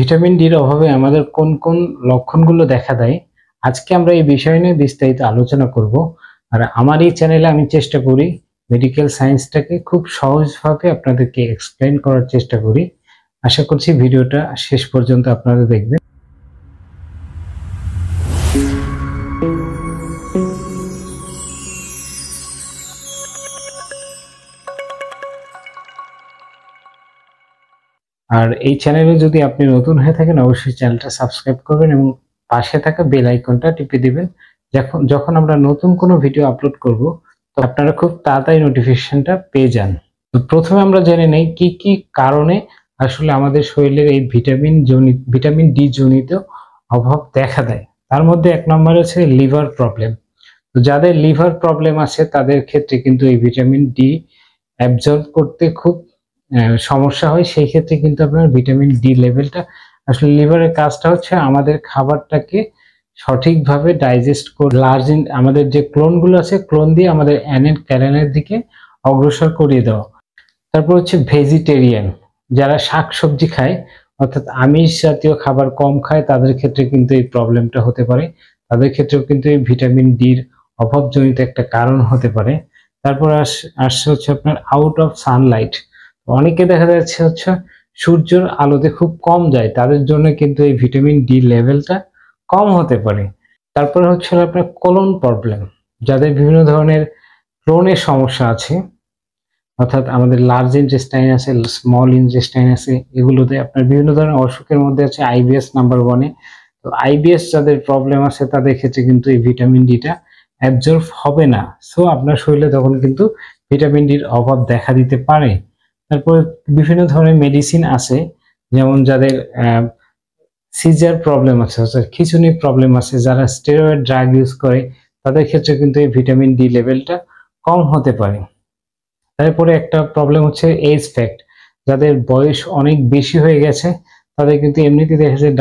Vitamin ডির অভাবে আমাদের কোন কোন লক্ষণগুলো দেখা দেয় আজকে আমরা এই বিষয় নিয়ে বিস্তারিত আলোচনা করব। আর আমার এই চ্যানেলে আমি চেষ্টা করি মেডিকেল সায়েন্সটাকে খুব সহজভাবে আপনাদেরকে এক্সপ্লেন করার চেষ্টা করি। আশা করছি ভিডিওটা শেষ পর্যন্ত আপনারা দেখবেন। আর এই চ্যানেলে যদি আপনি নতুন হয়ে থাকেন অবশ্যই চ্যানেলটা সাবস্ক্রাইব করবেন এবং পাশে থাকা বেল আইকনটা টিপে দিবেন। যখন আমরা নতুন কোনো ভিডিও আপলোড করব তো আপনারা খুব তাড়াতাড়ি নোটিফিকেশনটা পেয়ে যান। তো প্রথমে আমরা জেনে নেই কি কি কারণে আসলে আমাদের শরীরের এই ভিটামিন ডি জনিত অভাব দেখা দেয়। তার মধ্যে এক নম্বরে আছে লিভার প্রবলেম। তো যাদের লিভার প্রবলেম আছে তাদের ক্ষেত্রে কিন্তু এই ভিটামিন ডি অ্যাবজর্ব করতে খুব সমস্যা হয়। সেই ক্ষেত্রে কিন্তু আপনার ভিটামিন ডি লেভেলটা আসলে লিভারের কাজটা হচ্ছে আমাদের খাবারটাকে সঠিকভাবে ডাইজেস্ট করে আমাদের যে ক্লোনগুলো আছে ক্লোন দিয়ে আমাদের অ্যানেল ক্যানেলের দিকে অগ্রসর করিয়ে দেওয়া। তারপর হচ্ছে ভেজিটেরিয়ান, যারা শাকসবজি খায় অর্থাৎ আমিষ জাতীয় খাবার কম খায় তাদের ক্ষেত্রে কিন্তু এই প্রবলেমটা হতে পারে। তাদের ক্ষেত্রেও কিন্তু এই ভিটামিন ডির অভাবজনিত একটা কারণ হতে পারে। তারপর আসছে হচ্ছে আপনার আউট অফ সানলাইট। অনেকে দেখা যাচ্ছে হচ্ছে সূর্যের আলোতে খুব কম যায়, তাদের জন্য কিন্তু এই ভিটামিন ডি লেভেলটা কম হতে পারে। তারপরে হচ্ছে আপনার কোলন প্রবলেম, যাদের বিভিন্ন ধরনের ক্লোনের সমস্যা আছে অর্থাৎ আমাদের লার্জ ইন্টেস্টাইন আছে, স্মল ইন্টেস্টাইন আছে, এগুলোতে আপনার বিভিন্ন ধরনের অসুখের মধ্যে আছে আইবিএস নাম্বার 1-এ। তো আইবিএস যাদের প্রবলেম আছে তাদের ক্ষেত্রে কিন্তু এই ভিটামিন ডিটা অ্যাবজর্ব হবে না। সো আপনার শরীরে তখন কিন্তু ভিটামিন ডির অভাব দেখা দিতে পারে। তারপরে বিভিন্ন ধরনের মেডিসিন আছে, যেমন যাদের সিজার প্রবলেম আছে অর্থাৎ খিঁচুনি প্রবলেম আছে, যারা স্টেরয়েড ড্রাগ ইউজ করে তাদের ক্ষেত্রে কিন্তু এই ভিটামিন ডি লেভেলটা কম হতে পারে। তারপরে একটা প্রবলেম হচ্ছে এজ ফ্যাক্ট, যাদের বয়স অনেক বেশি হয়ে গেছে তাদের কিন্তু এমনিতে দেখা যায়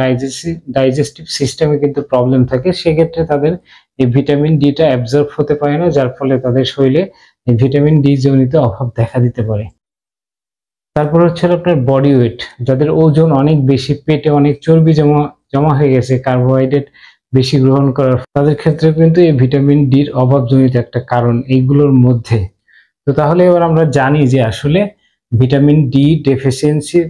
ডাইজেস্টিভ সিস্টেমে কিন্তু প্রবলেম থাকে, সেক্ষেত্রে তাদের এই ভিটামিন ডিটা অ্যাবজর্ব হতে পারে না, যার ফলে তাদের শরীরে এই ভিটামিন ডি জনিত অভাব দেখা দিতে পারে। তারপর হচ্ছে আপনার বডি ওয়েট, যাদের ওজন অনেক বেশি, পেটে অনেক চর্বি জমা হয়ে গেছে কার্বোহাইড্রেট বেশি গ্রহণ করার, তাদের ক্ষেত্রে কিন্তু এই ভিটামিন ডির অভাবজনিত একটা কারণ এইগুলোর মধ্যে। তো তাহলে এবার আমরা জানি যে আসলে ভিটামিন ডি ডেফিসিয়েন্সি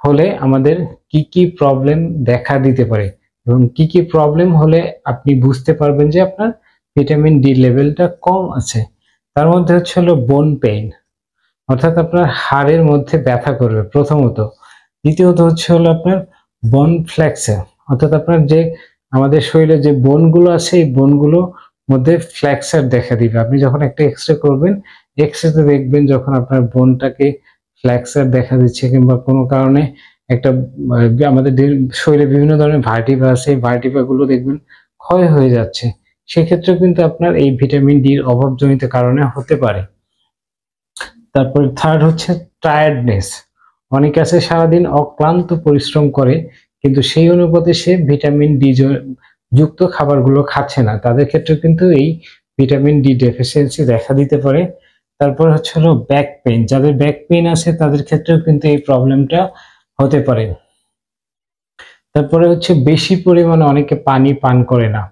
হলে আমাদের কি কি প্রবলেম দেখা দিতে পারে এবং কি কি প্রবলেম হলে আপনি বুঝতে পারবেন যে আপনার ভিটামিন ডি লেভেলটা কম আছে। তার মধ্যে হচ্ছে হলো বোন পেইন, অর্থাৎ আপনার হাড়ের মধ্যে ব্যথা করবে প্রথমত। দ্বিতীয়ত হচ্ছে হলো আপনার বোন ফ্লেক্সে, অর্থাৎ আপনার যে আমাদের শরীরে যে বোনগুলো আছে এই বোনগুলো মধ্যে ফ্ল্যাক্সার দেখা দিবে। আপনি যখন একটা এক্সরে করবেন, এক্সরেতে দেখবেন যখন আপনার বোনটাকে ফ্ল্যাক্সার দেখা দিচ্ছে কিংবা কোনো কারণে একটা আমাদের শরীরে বিভিন্ন ধরনের ভার্টিব্রা আছে, এই ভার্টিব্রাগুলো দেখবেন ক্ষয় হয়ে যাচ্ছে, সেক্ষেত্রে কিন্তু আপনার এই ভিটামিন ডির অভাবজনিত কারণে হতে পারে। তারপরে থার্ড হচ্ছে টায়ার্ডনেস, অনেকে আছে সারাদিন অক্লান্ত পরিশ্রম করে কিন্তু সেই অনুপাতে সে ভিটামিন ডি যুক্ত খাবারগুলো খাচ্ছে না, তাদের ক্ষেত্রে কিন্তু এই ভিটামিন ডি ডেফিসিয়েন্সি দেখা দিতে পারে। তারপর হচ্ছে হলো ব্যাক পেইন, যাদের ব্যাক পেইন আছে তাদের ক্ষেত্রেও কিন্তু এই প্রবলেমটা হতে পারে। তারপরে হচ্ছে বেশি পরিমাণে অনেকে পানি পান করে না,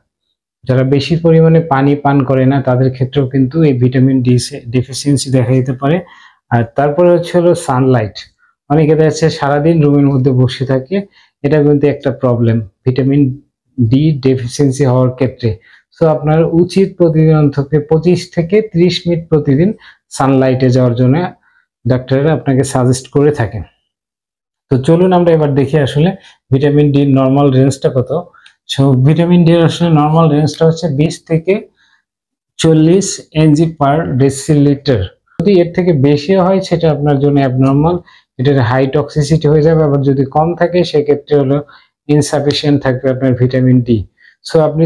যারা বেশি পরিমাণে পানি পান করে না তাদের ক্ষেত্রেও কিন্তু এই ভিটামিন ডি ডেফিসিয়েন্সি দেখা দিতে পারে। আর তারপরে হচ্ছে হলো সানলাইট, অনেকে দেখা যাচ্ছে সারাদিন রুমের মধ্যে বসে থাকে, এটা কিন্তু একটা প্রবলেম ভিটামিন ডি ডেফিসিয়েন্সি হওয়ার ক্ষেত্রে। সো আপনার উচিত প্রতিদিন অন্তত 25 থেকে 30 মিনিট প্রতিদিন সানলাইটে যাওয়ার জন্য ডাক্তাররা আপনাকে সাজেস্ট করে থাকেন। তো চলুন আমরা এবার দেখি আসলে ভিটামিন ডি নর্মাল রেঞ্জটা কত। সো ভিটামিন ডি আসলে নর্মাল রেঞ্জটা হচ্ছে 20 থেকে 40 এনজি পার ডেসিলিটার। যদি এর থেকে বেশি হয় সেটা আপনার জন্য অ্যাবনর্মাল, এটার হাই টক্সিসিটি হয়ে যাবে। আবার যদি কম থাকে সেক্ষেত্রে হলো ইনসাফিসিয়েন্ট থাকবে আপনার ভিটামিন ডি। সো আপনি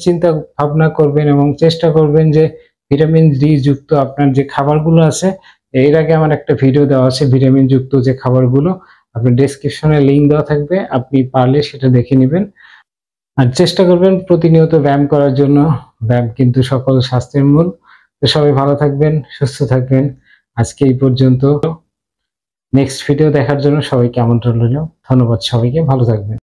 চিন্তা ভাবনা করবেন এবং চেষ্টা করবেন যে ভিটামিন ডি যুক্ত আপনার যে খাবারগুলো আছে, এর আগে আমার একটা ভিডিও দেওয়া আছে ভিটামিন যুক্ত যে খাবারগুলো, আপনার ডেসক্রিপশনে লিঙ্ক দেওয়া থাকবে, আপনি পারলে সেটা দেখে নেবেন। আর চেষ্টা করবেন প্রতিনিয়ত ব্যায়াম করার জন্য, ব্যায়াম কিন্তু সকল স্বাস্থ্যের মূল। তো সবাই ভালো থাকবেন, সুস্থ থাকবেন, আজকে এই পর্যন্ত। নেক্সট ভিডিও দেখার জন্য সবাইকে আমন্ত্রণ রইল। ধন্যবাদ সবাইকে, ভালো থাকবেন।